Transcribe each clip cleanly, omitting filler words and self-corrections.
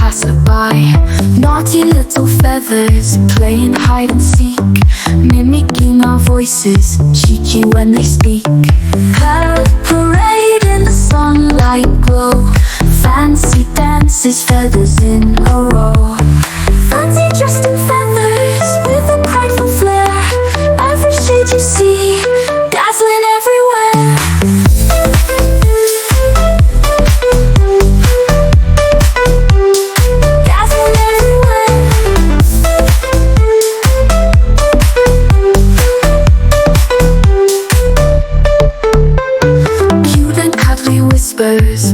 passerby. Naughty little feathers playing hide and seek, mimicking our voices, cheeky when they speak. Parade in the sunlight glow, fancy dances, feathers in a row. Fancy dressed in feathers with a prideful flair, every shade you see, dazzling everywhere.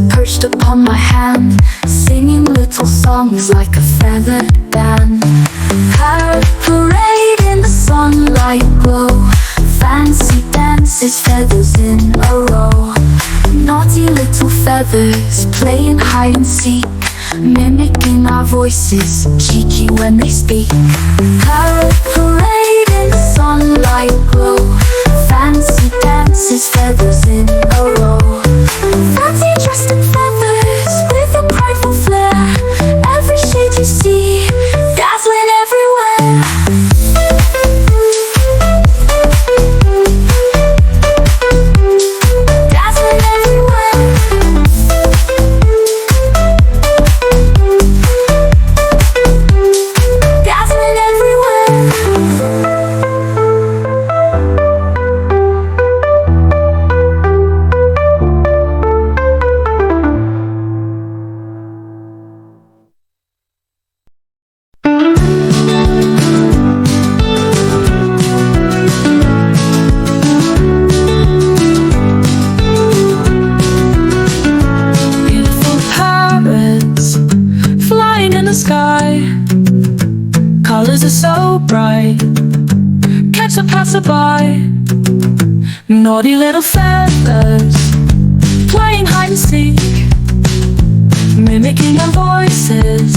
Perched upon my hand, singing little songs like a feathered band. Parade in the sunlight glow, fancy dances, feathers in a row. Naughty little feathers playing hide and seek, mimicking our voices, cheeky when they speak. Parade in the sunlight glow, fancy dances, feathers in a row. Fancy dressed in feathers with a prideful flair, every shade you see, dazzling everywhere. Dazzling everywhere. Dazzling everywhere. Sky, colors are so bright, catch a passerby. Naughty little feathers playing hide and seek, mimicking our voices,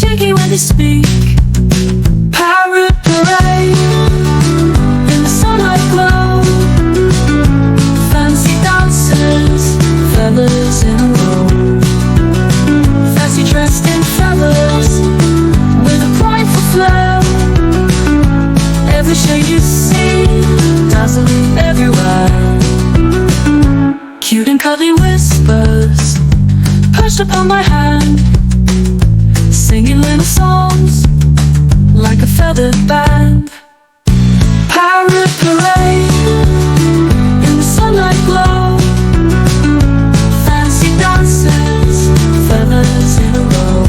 cheeky when they speak. Parrot parade in the sunlight glow, fancy dances, feathers in a row. Fancy dressed in feathers with a prideful flair, every shade you see, dazzling everywhere. Cute and cuddly whispers perched upon my hand, singing little songs like a feathered band. Parrot parade in the sunlight glow, fancy dances, feathers in a row.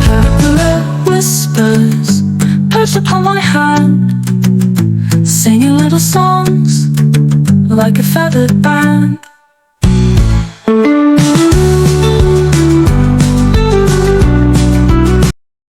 Parrot whispers perched upon my hand, singing little songs like a feathered band.